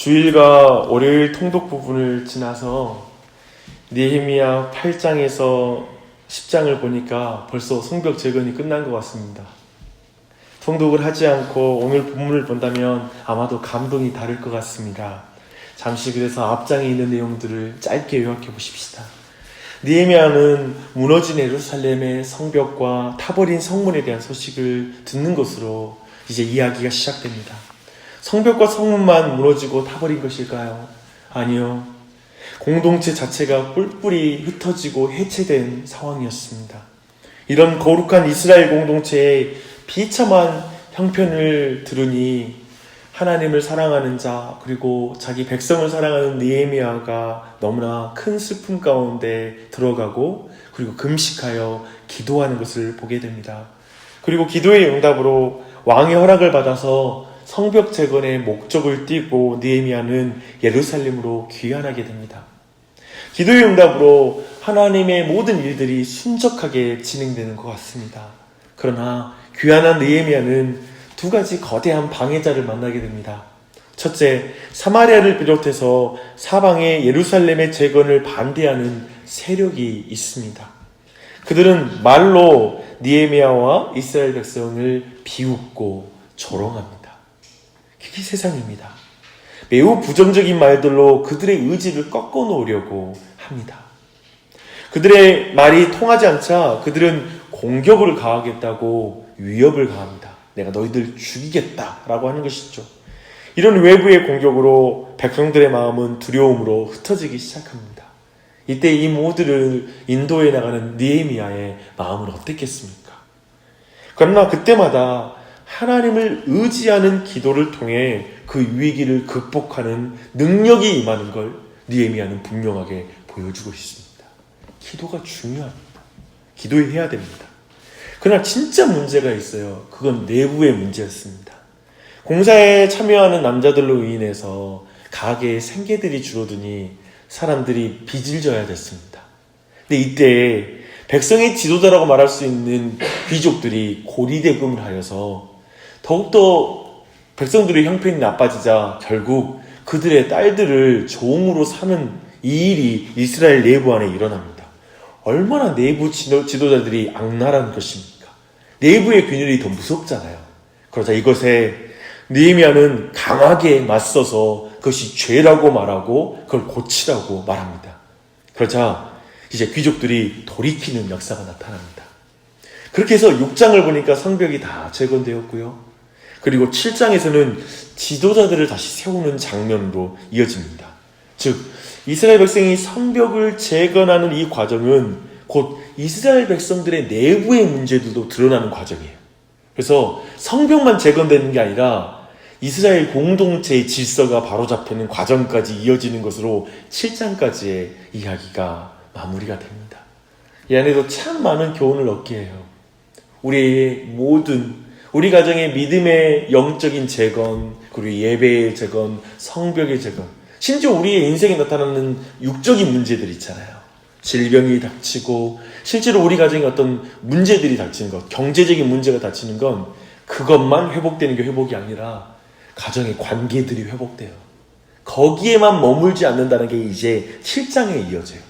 주일과 월요일 통독 부분을 지나서 느헤미야 8장에서 10장을 보니까 벌써 성벽 재건이 끝난 것 같습니다. 통독을 하지 않고 오늘 본문을 본다면 아마도 감동이 다를 것 같습니다. 잠시 그래서 앞장에 있는 내용들을 짧게 요약해 보십시다. 느헤미야는 무너진 예루살렘의 성벽과 타버린 성문에 대한 소식을 듣는 것으로 이제 이야기가 시작됩니다. 성벽과 성문만 무너지고 타버린 것일까요? 아니요. 공동체 자체가 뿔뿔이 흩어지고 해체된 상황이었습니다. 이런 거룩한 이스라엘 공동체의 비참한 형편을 들으니 하나님을 사랑하는 자, 그리고 자기 백성을 사랑하는 느헤미야가 너무나 큰 슬픔 가운데 들어가고 그리고 금식하여 기도하는 것을 보게 됩니다. 그리고 기도의 응답으로 왕의 허락을 받아서 성벽 재건의 목적을 띠고 느헤미야는 예루살렘으로 귀환하게 됩니다. 기도의 응답으로 하나님의 모든 일들이 순적하게 진행되는 것 같습니다. 그러나 귀환한 느헤미야는 두 가지 거대한 방해자를 만나게 됩니다. 첫째, 사마리아를 비롯해서 사방에 예루살렘의 재건을 반대하는 세력이 있습니다. 그들은 말로 느헤미야와 이스라엘 백성을 비웃고 조롱합니다. 그게 세상입니다. 매우 부정적인 말들로 그들의 의지를 꺾어놓으려고 합니다. 그들의 말이 통하지 않자 그들은 공격을 가하겠다고 위협을 가합니다. 내가 너희들 죽이겠다라고 하는 것이죠. 이런 외부의 공격으로 백성들의 마음은 두려움으로 흩어지기 시작합니다. 이때 이 모두를 인도해 나가는 느헤미야의 마음은 어땠겠습니까? 그러나 그때마다 하나님을 의지하는 기도를 통해 그 위기를 극복하는 능력이 임하는 걸 느헤미야는 분명하게 보여주고 있습니다. 기도가 중요합니다. 기도해야 됩니다. 그러나 진짜 문제가 있어요. 그건 내부의 문제였습니다. 공사에 참여하는 남자들로 인해서 가게의 생계들이 줄어드니 사람들이 빚을 져야 됐습니다. 근데 이때 백성의 지도자라고 말할 수 있는 귀족들이 고리대금을 하여서 더욱더 백성들의 형편이 나빠지자 결국 그들의 딸들을 종으로 사는 이 일이 이스라엘 내부 안에 일어납니다. 얼마나 내부 지도자들이 악랄한 것입니까? 내부의 균열이 더 무섭잖아요. 그러자 이것에 느헤미야는 강하게 맞서서 그것이 죄라고 말하고 그걸 고치라고 말합니다. 그러자 이제 귀족들이 돌이키는 역사가 나타납니다. 그렇게 해서 6장을 보니까 성벽이 다 재건되었고요. 그리고 7장에서는 지도자들을 다시 세우는 장면으로 이어집니다. 즉 이스라엘 백성이 성벽을 재건하는 이 과정은 곧 이스라엘 백성들의 내부의 문제들도 드러나는 과정이에요. 그래서 성벽만 재건되는 게 아니라 이스라엘 공동체의 질서가 바로잡히는 과정까지 이어지는 것으로 7장까지의 이야기가 마무리가 됩니다. 이 안에도 참 많은 교훈을 얻게 해요. 우리 가정의 믿음의 영적인 재건, 그리고 예배의 재건, 성벽의 재건, 심지어 우리의 인생에 나타나는 육적인 문제들 있잖아요. 질병이 닥치고 실제로 우리 가정에 어떤 문제들이 닥치는 것, 경제적인 문제가 닥치는 건 그것만 회복되는 게 회복이 아니라 가정의 관계들이 회복돼요. 거기에만 머물지 않는다는 게 이제 7장에 이어져요.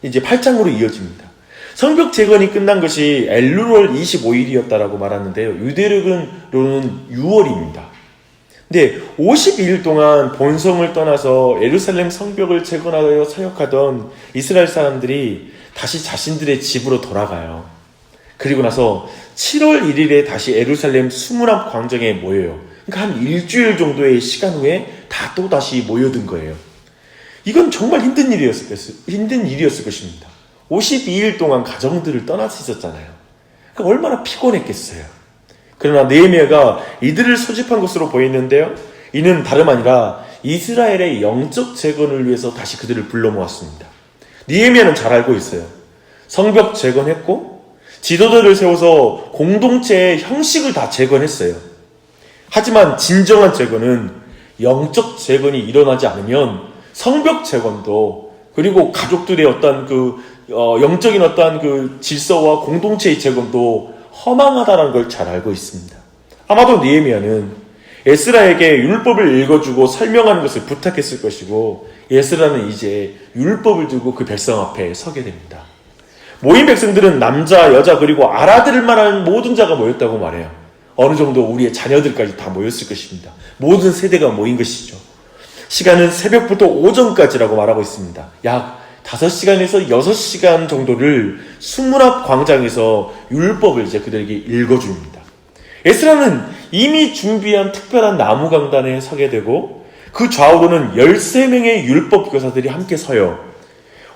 이제 8장으로 이어집니다. 성벽 재건이 끝난 것이 엘룰월 25일이었다라고 말하는데요. 유대력으로는 6월입니다. 근데 52일 동안 본성을 떠나서 예루살렘 성벽을 재건하여 사역하던 이스라엘 사람들이 다시 자신들의 집으로 돌아가요. 그리고 나서 7월 1일에 다시 예루살렘 수문앞 광장에 모여요. 그러니까 한 일주일 정도의 시간 후에 다 또 다시 모여든 거예요. 이건 정말 힘든 일이었을 것입니다. 52일 동안 가정들을 떠날 수 있었잖아요. 그러니까 얼마나 피곤했겠어요. 그러나 느헤미야가 이들을 소집한 것으로 보이는데요. 이는 다름 아니라 이스라엘의 영적 재건을 위해서 다시 그들을 불러 모았습니다. 느헤미야는 잘 알고 있어요. 성벽 재건했고 지도자를 세워서 공동체의 형식을 다 재건했어요. 하지만 진정한 재건은 영적 재건이 일어나지 않으면 성벽 재건도 그리고 가족들의 어떤 영적인 어떤 질서와 공동체의 재건도 허망하다는 걸 잘 알고 있습니다. 아마도 느헤미야는 에스라에게 율법을 읽어주고 설명하는 것을 부탁했을 것이고, 에스라는 이제 율법을 들고 그 백성 앞에 서게 됩니다. 모인 백성들은 남자, 여자 그리고 알아들을 만한 모든 자가 모였다고 말해요. 어느 정도 우리의 자녀들까지 다 모였을 것입니다. 모든 세대가 모인 것이죠. 시간은 새벽부터 오전까지라고 말하고 있습니다. 약 5시간에서 6시간 정도를 수문 앞 광장에서 율법을 이제 그들에게 읽어줍니다. 에스라는 이미 준비한 특별한 나무 강단에 서게 되고, 그 좌우로는 13명의 율법 교사들이 함께 서요.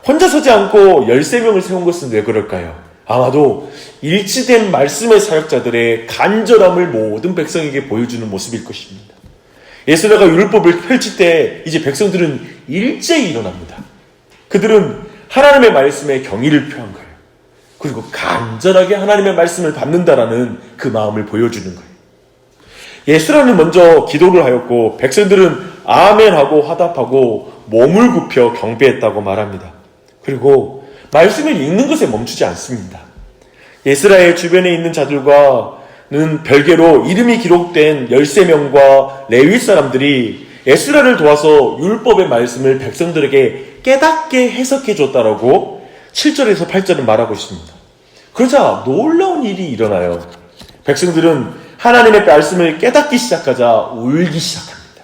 혼자 서지 않고 13명을 세운 것은 왜 그럴까요? 아마도 일치된 말씀의 사역자들의 간절함을 모든 백성에게 보여주는 모습일 것입니다. 에스라가 율법을 펼칠 때 이제 백성들은 일제히 일어납니다. 그들은 하나님의 말씀에 경의를 표한 거예요. 그리고 간절하게 하나님의 말씀을 받는다라는 그 마음을 보여주는 거예요. 에스라는 먼저 기도를 하였고, 백성들은 아멘하고 화답하고 몸을 굽혀 경배했다고 말합니다. 그리고 말씀을 읽는 것에 멈추지 않습니다. 에스라의 주변에 있는 자들과는 별개로 이름이 기록된 13명과 레위 사람들이 에스라를 도와서 율법의 말씀을 백성들에게 깨닫게 해석해 줬다라고 7절에서 8절은 말하고 있습니다. 그러자 놀라운 일이 일어나요. 백성들은 하나님의 말씀을 깨닫기 시작하자 울기 시작합니다.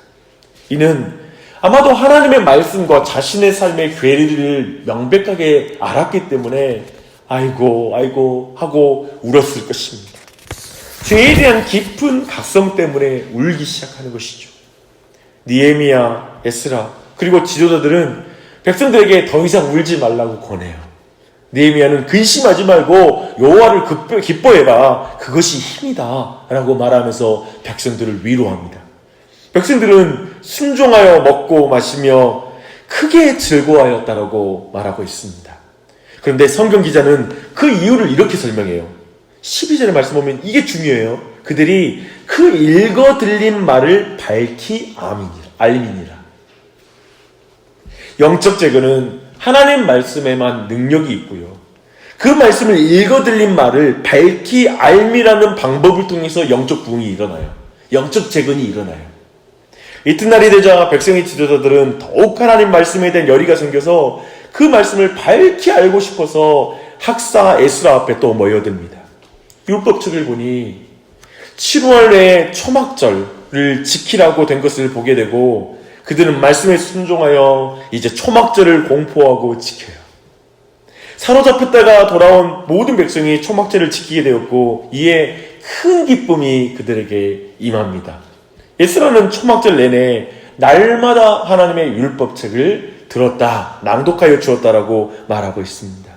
이는 아마도 하나님의 말씀과 자신의 삶의 괴리를 명백하게 알았기 때문에 아이고 아이고 하고 울었을 것입니다. 죄에 대한 깊은 각성 때문에 울기 시작하는 것이죠. 느헤미야, 에스라 그리고 지도자들은 백성들에게 더 이상 울지 말라고 권해요. 느헤미야는 근심하지 말고 여호와를 기뻐해라, 그것이 힘이다 라고 말하면서 백성들을 위로합니다. 백성들은 순종하여 먹고 마시며 크게 즐거워하였다라고 말하고 있습니다. 그런데 성경 기자는 그 이유를 이렇게 설명해요. 12절의 말씀 보면 이게 중요해요. 그들이 그 읽어 들린 말을 밝히 알미니라. 영적 제거는 하나님 말씀에만 능력이 있고요. 그 말씀을 읽어 들린 말을 밝히 알미라는 방법을 통해서 영적 부흥이 일어나요. 영적 재건이 일어나요. 이튿날이 되자 백성의 지도자들은 더욱 하나님 말씀에 대한 열의가 생겨서 그 말씀을 밝히 알고 싶어서 학사 에스라 앞에 또 모여듭니다. 율법책을 보니 7월에 초막절을 지키라고 된 것을 보게 되고, 그들은 말씀에 순종하여 이제 초막절을 공포하고 지켜요. 사로잡혔다가 돌아온 모든 백성이 초막절을 지키게 되었고, 이에 큰 기쁨이 그들에게 임합니다. 에스라는 초막절 내내 날마다 하나님의 율법책을 들었다, 낭독하여 주었다라고 말하고 있습니다.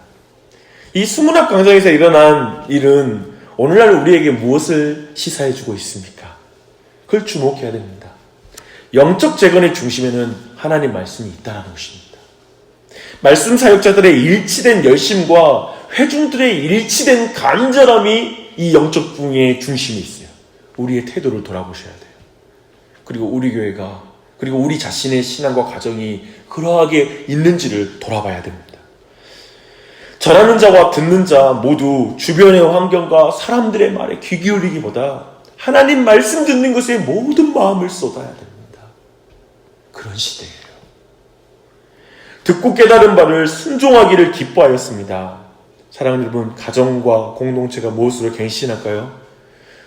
이 수문 앞 광장에서 일어난 일은 오늘날 우리에게 무엇을 시사해주고 있습니까? 그걸 주목해야 됩니다. 영적 재건의 중심에는 하나님 말씀이 있다는 것입니다. 말씀 사역자들의 일치된 열심과 회중들의 일치된 간절함이 이 영적 부흥의 중심에 있어요. 우리의 태도를 돌아보셔야 돼요. 그리고 우리 교회가, 그리고 우리 자신의 신앙과 가정이 그러하게 있는지를 돌아봐야 됩니다. 전하는 자와 듣는 자 모두 주변의 환경과 사람들의 말에 귀 기울이기보다 하나님 말씀 듣는 것에 모든 마음을 쏟아야 됩니다. 그런 시대예요. 듣고 깨달은 바를 순종하기를 기뻐하였습니다. 사랑하는 여러분, 가정과 공동체가 무엇으로 갱신할까요?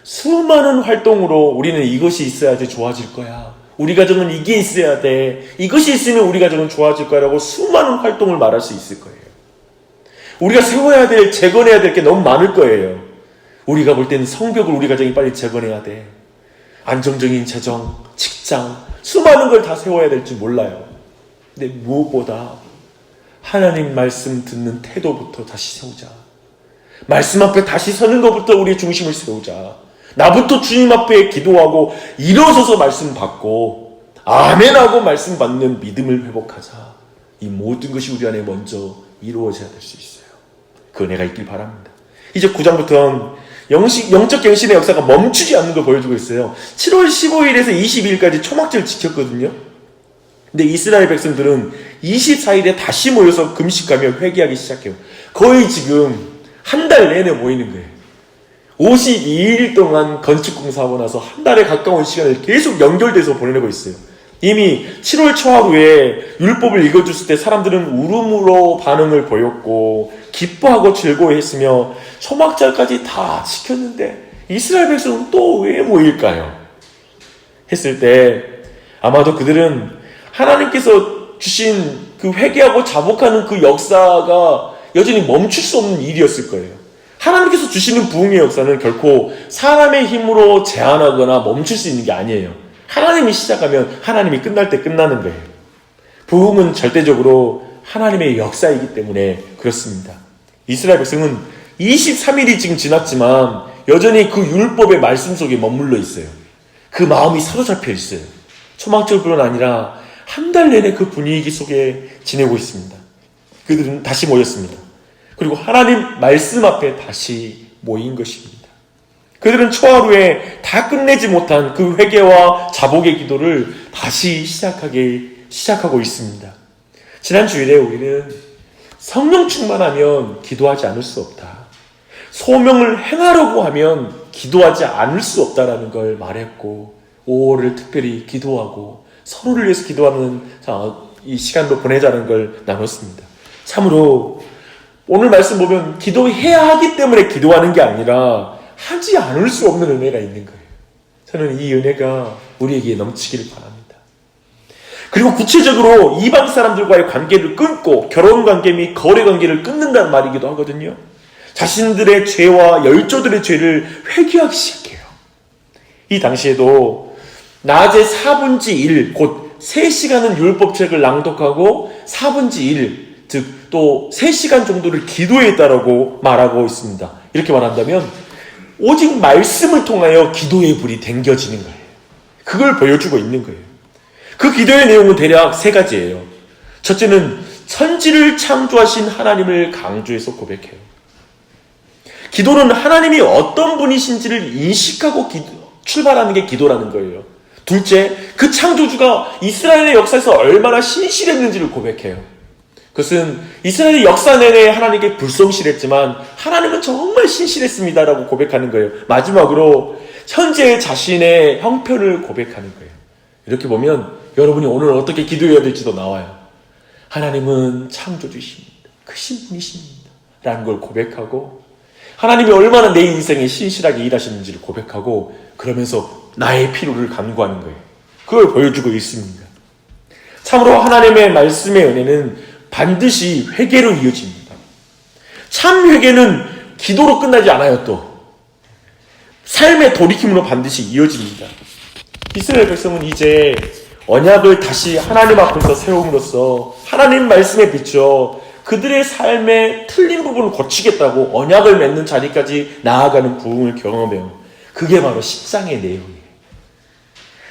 수많은 활동으로 우리는 이것이 있어야지 좋아질 거야, 우리 가정은 이게 있어야 돼, 이것이 있으면 우리 가정은 좋아질 거야 라고 수많은 활동을 말할 수 있을 거예요. 우리가 세워야 될, 재건해야 될 게 너무 많을 거예요. 우리가 볼 때는 성벽을 우리 가정이 빨리 재건해야 돼, 안정적인 재정, 직장, 수많은 걸 다 세워야 될지 몰라요. 근데 무엇보다 하나님 말씀 듣는 태도부터 다시 세우자. 말씀 앞에 다시 서는 것부터 우리의 중심을 세우자. 나부터 주님 앞에 기도하고 일어서서 말씀 받고 아멘하고 말씀 받는 믿음을 회복하자. 이 모든 것이 우리 안에 먼저 이루어져야 될 수 있어요. 그 은혜가 있길 바랍니다. 이제 9장부터는 영적 갱신의 역사가 멈추지 않는 걸 보여주고 있어요. 7월 15일에서 22일까지 초막절을 지켰거든요. 근데 이스라엘 백성들은 24일에 다시 모여서 금식하며 회개하기 시작해요. 거의 지금 한 달 내내 모이는 거예요. 52일 동안 건축공사하고 나서 한 달에 가까운 시간을 계속 연결돼서 보내고 있어요. 이미 7월 초하루에 율법을 읽어줬을 때 사람들은 울음으로 반응을 보였고 기뻐하고 즐거워했으며 초막절까지 다 지켰는데 이스라엘 백성은 또 왜 모일까요? 했을 때 아마도 그들은 하나님께서 주신 그 회개하고 자복하는 그 역사가 여전히 멈출 수 없는 일이었을 거예요. 하나님께서 주시는 부흥의 역사는 결코 사람의 힘으로 제한하거나 멈출 수 있는 게 아니에요. 하나님이 시작하면 하나님이 끝날 때 끝나는 거예요. 부흥은 절대적으로 하나님의 역사이기 때문에 그렇습니다. 이스라엘 백성은 23일이 지금 지났지만 여전히 그 율법의 말씀 속에 머물러 있어요. 그 마음이 사로잡혀 있어요. 초막절뿐만 아니라 한 달 내내 그 분위기 속에 지내고 있습니다. 그들은 다시 모였습니다. 그리고 하나님 말씀 앞에 다시 모인 것입니다. 그들은 초하루에 다 끝내지 못한 그 회개와 자복의 기도를 다시 시작하고 있습니다. 지난 주일에 우리는 성령 충만하면 기도하지 않을 수 없다. 소명을 행하려고 하면 기도하지 않을 수 없다라는 걸 말했고 5월을 특별히 기도하고 서로를 위해서 기도하는 이 시간도 보내자는 걸 나눴습니다. 참으로 오늘 말씀 보면 기도해야 하기 때문에 기도하는 게 아니라 하지 않을 수 없는 은혜가 있는 거예요. 저는 이 은혜가 우리에게 넘치기를 바랍니다. 그리고 구체적으로 이방 사람들과의 관계를 끊고 결혼관계 및 거래관계를 끊는다는 말이기도 하거든요. 자신들의 죄와 열조들의 죄를 회개하기 시작해요. 이 당시에도 낮에 4분의 1, 곧 3시간은 율법책을 낭독하고 4분의 1, 즉 또 3시간 정도를 기도했다라고 말하고 있습니다. 이렇게 말한다면 오직 말씀을 통하여 기도의 불이 댕겨지는 거예요. 그걸 보여주고 있는 거예요. 그 기도의 내용은 대략 3가지예요. 첫째는 천지를 창조하신 하나님을 강조해서 고백해요. 기도는 하나님이 어떤 분이신지를 인식하고 출발하는 게 기도라는 거예요. 둘째, 그 창조주가 이스라엘의 역사에서 얼마나 신실했는지를 고백해요. 그것은 이스라엘의 역사 내내 하나님께 불성실했지만 하나님은 정말 신실했습니다라고 고백하는 거예요. 마지막으로 현재 자신의 형편을 고백하는 거예요. 이렇게 보면 여러분이 오늘 어떻게 기도해야 될지도 나와요. 하나님은 창조주십니다. 크신 분이십니다. 라는 걸 고백하고 하나님이 얼마나 내 인생에 신실하게 일하셨는지를 고백하고 그러면서 나의 필요를 간구하는 거예요. 그걸 보여주고 있습니다. 참으로 하나님의 말씀의 은혜는 반드시 회개로 이어집니다. 참 회개는 기도로 끝나지 않아요. 또 삶의 돌이킴으로 반드시 이어집니다. 이스라엘 백성은 이제 언약을 다시 하나님 앞에서 세움으로써 하나님 말씀에 비춰 그들의 삶의 틀린 부분을 고치겠다고 언약을 맺는 자리까지 나아가는 부흥을 경험해요. 그게 바로 10장의 내용이에요.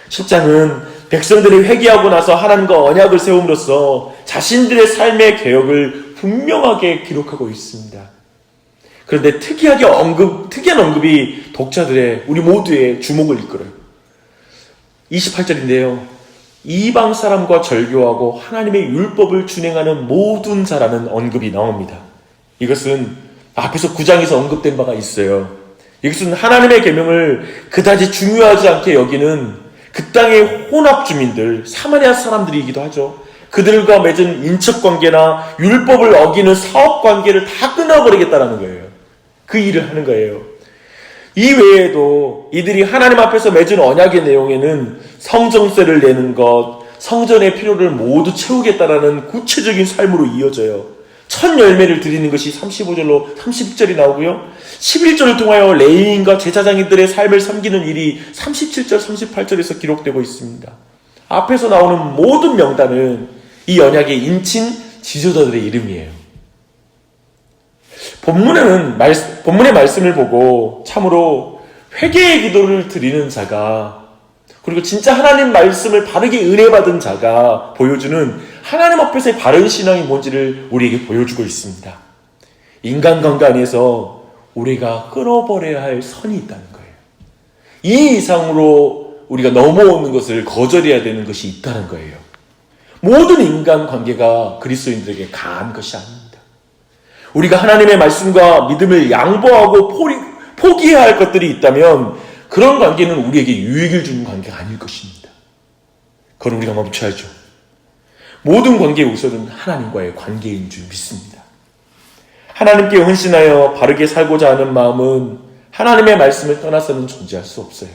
10장은 백성들이 회개하고 나서 하나님과 언약을 세움으로써 자신들의 삶의 개혁을 분명하게 기록하고 있습니다. 그런데 특이한 언급이 독자들의 우리 모두의 주목을 이끌어요. 28절인데요. 이방 사람과 절교하고 하나님의 율법을 준행하는 모든 자라는 언급이 나옵니다. 이것은 앞에서 9장에서 언급된 바가 있어요. 이것은 하나님의 계명을 그다지 중요하지 않게 여기는 그 땅의 혼합 주민들, 사마리아 사람들이기도 하죠. 그들과 맺은 인척관계나 율법을 어기는 사업관계를 다 끊어버리겠다는 거예요. 그 일을 하는 거예요. 이 외에도 이들이 하나님 앞에서 맺은 언약의 내용에는 성전세를 내는 것, 성전의 필요를 모두 채우겠다라는 구체적인 삶으로 이어져요. 첫 열매를 드리는 것이 35절로 30절이 나오고요. 11절을 통하여 레위인과 제사장인들의 삶을 섬기는 일이 37절, 38절에서 기록되고 있습니다. 앞에서 나오는 모든 명단은 이 언약의 인친 지도자들의 이름이에요. 본문의 말씀을 보고 참으로 회개의 기도를 드리는 자가 그리고 진짜 하나님 말씀을 바르게 은혜받은 자가 보여주는 하나님 앞에서의 바른 신앙이 뭔지를 우리에게 보여주고 있습니다. 인간관계 안에서 우리가 끊어버려야 할 선이 있다는 거예요. 이 이상으로 우리가 넘어오는 것을 거절해야 되는 것이 있다는 거예요. 모든 인간관계가 그리스도인들에게 강한 것이 아닙니다. 우리가 하나님의 말씀과 믿음을 양보하고 포기해야 할 것들이 있다면 그런 관계는 우리에게 유익을 주는 관계가 아닐 것입니다. 그걸 우리가 멈춰야죠. 모든 관계의 우선은 하나님과의 관계인 줄 믿습니다. 하나님께 헌신하여 바르게 살고자 하는 마음은 하나님의 말씀을 떠나서는 존재할 수 없어요.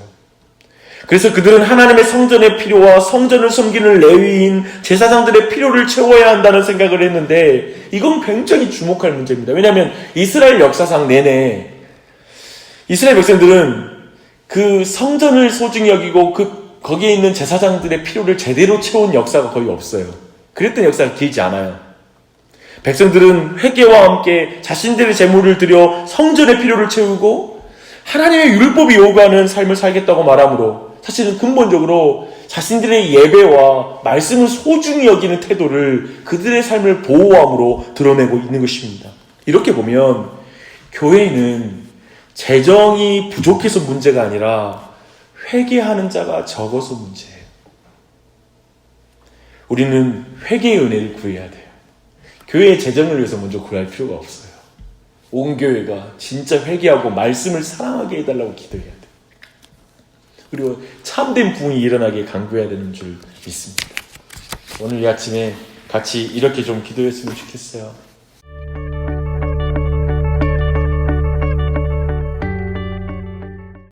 그래서 그들은 하나님의 성전의 필요와 성전을 섬기는 레위인 제사장들의 필요를 채워야 한다는 생각을 했는데 이건 굉장히 주목할 문제입니다. 왜냐하면 이스라엘 역사상 내내 이스라엘 백성들은 그 성전을 소중히 여기고 거기에 있는 제사장들의 필요를 제대로 채운 역사가 거의 없어요. 그랬던 역사가 길지 않아요. 백성들은 회개와 함께 자신들의 재물을 들여 성전의 필요를 채우고 하나님의 율법이 요구하는 삶을 살겠다고 말하므로 사실은 근본적으로 자신들의 예배와 말씀을 소중히 여기는 태도를 그들의 삶을 보호함으로 드러내고 있는 것입니다. 이렇게 보면 교회는 재정이 부족해서 문제가 아니라 회개하는 자가 적어서 문제예요. 우리는 회개의 은혜를 구해야 돼요. 교회의 재정을 위해서 먼저 구할 필요가 없어요. 온 교회가 진짜 회개하고 말씀을 사랑하게 해달라고 기도해야 돼요. 그리고 참된 부흥이 일어나게 간구해야 되는 줄 믿습니다. 오늘 이 아침에 같이 이렇게 좀 기도했으면 좋겠어요.